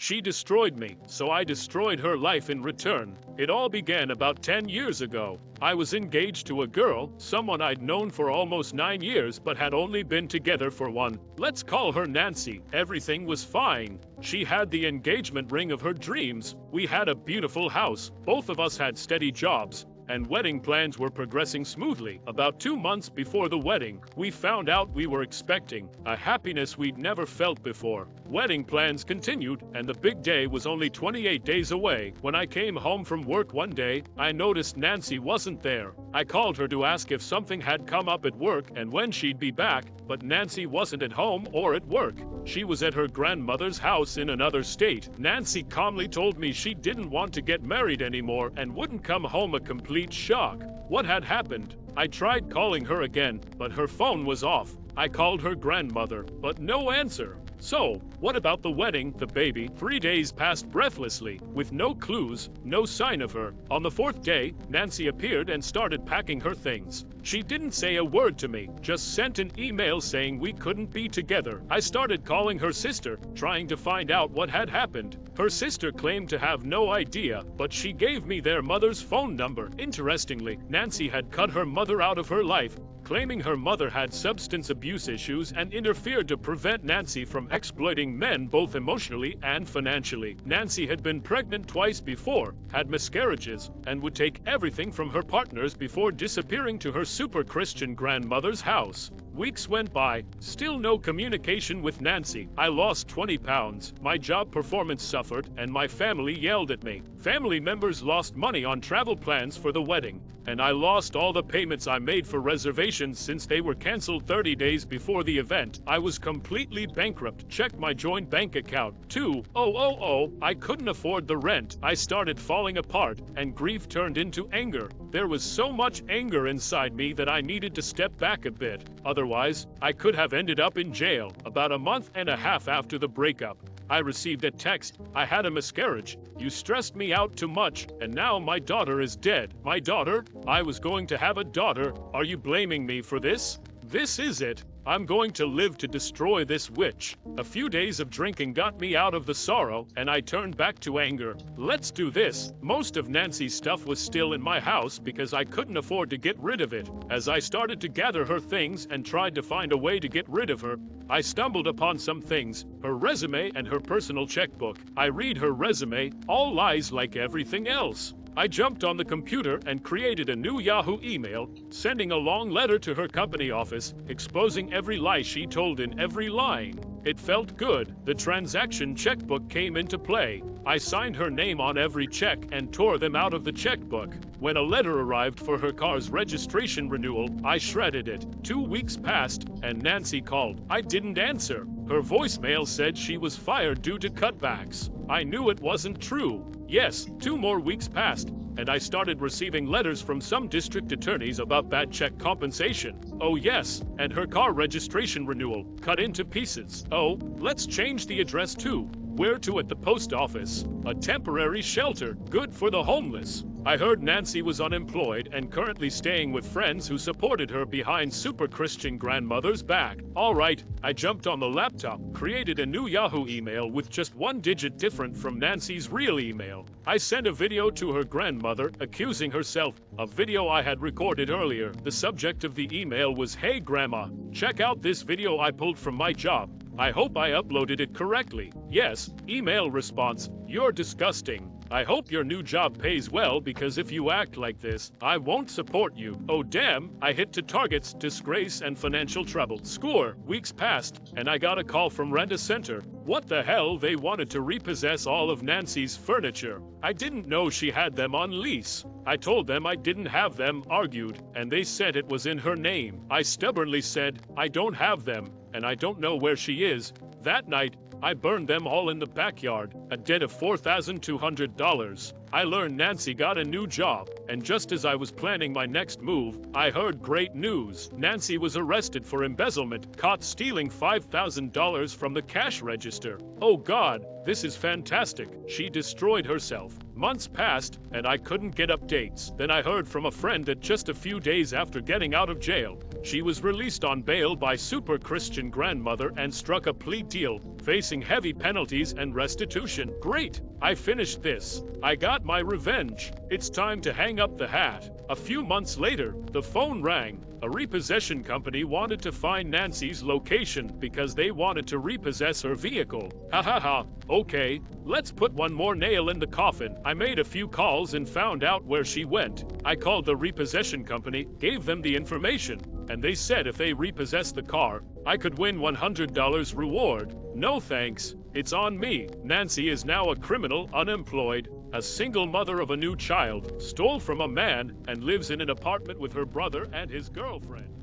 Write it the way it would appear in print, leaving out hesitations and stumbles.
She destroyed me, so I destroyed her life in return. It all began about 10 years ago. I was engaged to a girl, someone I'd known for almost 9 years but had only been together for one. Let's call her Nancy. Everything was fine. She had the engagement ring of her dreams. We had a beautiful house. Both of us had steady jobs, and wedding plans were progressing smoothly. About 2 months before the wedding, we found out we were expecting, a happiness we'd never felt before. Wedding plans continued, and the big day was only 28 days away. When I came home from work one day, I noticed Nancy wasn't there. I called her to ask if something had come up at work and when she'd be back, but Nancy wasn't at home or at work. She was at her grandmother's house in another state. Nancy calmly told me she didn't want to get married anymore and wouldn't come home. A complete shock. What had happened? I tried calling her again, but her phone was off. I called her grandmother, but no answer. So, what about the wedding, the baby? 3 days passed breathlessly, with no clues, no sign of her. On the 4th day, Nancy appeared and started packing her things. She didn't say a word to me, just sent an email saying we couldn't be together. I started calling her sister, trying to find out what had happened. Her sister claimed to have no idea, but she gave me their mother's phone number. Interestingly, Nancy had cut her mother out of her life, claiming her mother had substance abuse issues and interfered to prevent Nancy from exploiting men both emotionally and financially. Nancy had been pregnant twice before, had miscarriages, and would take everything from her partners before disappearing to her super Christian grandmother's house. Weeks went by, still no communication with Nancy. I lost 20 pounds, my job performance suffered, and my family yelled at me. Family members lost money on travel plans for the wedding, and I lost all the payments I made for reservations since they were canceled 30 days before the event. I was completely bankrupt. Checked my joint bank account. 2,000. I couldn't afford the rent. I started falling apart, and grief turned into anger. There was so much anger inside me that I needed to step back a bit. Otherwise, I could have ended up in jail. About a month and a half after the breakup, I received a text. I had a miscarriage. You stressed me out too much, and now my daughter is dead. My daughter? I was going to have a daughter. Are you blaming me for this? This is it. I'm going to live to destroy this witch. A few days of drinking got me out of the sorrow, and I turned back to anger. Let's do this. Most of Nancy's stuff was still in my house because I couldn't afford to get rid of it. As I started to gather her things and tried to find a way to get rid of her, I stumbled upon some things: her resume and her personal checkbook. I read her resume, all lies like everything else. I jumped on the computer and created a new Yahoo email, sending a long letter to her company office, exposing every lie she told in every line. It felt good. The transaction checkbook came into play. I signed her name on every check and tore them out of the checkbook. When a letter arrived for her car's registration renewal, I shredded it. 2 weeks passed, and Nancy called. I didn't answer. Her voicemail said she was fired due to cutbacks. I knew it wasn't true. Yes, 2 more weeks passed, and I started receiving letters from some district attorneys about bad check compensation. Oh yes, and her car registration renewal, cut into pieces. Oh, let's change the address too. Where to? At the post office. A temporary shelter, good for the homeless. I heard Nancy was unemployed and currently staying with friends who supported her behind super Christian grandmother's back. Alright, I jumped on the laptop, created a new Yahoo email with just 1 digit different from Nancy's real email. I sent a video to her grandmother, accusing herself, a video I had recorded earlier. The subject of the email was, "Hey Grandma, check out this video I pulled from my job. I hope I uploaded it correctly." Yes. Email response: "You're disgusting. I hope your new job pays well, because if you act like this, I won't support you." Oh damn, I hit 2 targets: disgrace and financial trouble. Score. Weeks passed, and I got a call from Rent-A-Center. What the hell? They wanted to repossess all of Nancy's furniture. I didn't know she had them on lease. I told them I didn't have them, argued, and they said it was in her name. I stubbornly said, I don't have them, and I don't know where she is. That night, I burned them all in the backyard, a debt of $4,200. I learned Nancy got a new job, and just as I was planning my next move, I heard great news. Nancy was arrested for embezzlement, caught stealing $5,000 from the cash register. Oh God, this is fantastic. She destroyed herself. Months passed, and I couldn't get updates. Then I heard from a friend that just a few days after getting out of jail, she was released on bail by super Christian grandmother and struck a plea deal. facing heavy penalties and restitution. Great! I finished this. I got my revenge. It's time to hang up the hat. A few months later, the phone rang. A repossession company wanted to find Nancy's location because they wanted to repossess her vehicle. Ha ha ha. Okay, let's put one more nail in the coffin. I made a few calls and found out where she went. I called the repossession company, gave them the information, and they said if they repossessed the car, I could win $100 reward. No thanks. It's on me. Nancy is now a criminal, unemployed, a single mother of a new child, stole from a man, and lives in an apartment with her brother and his girlfriend.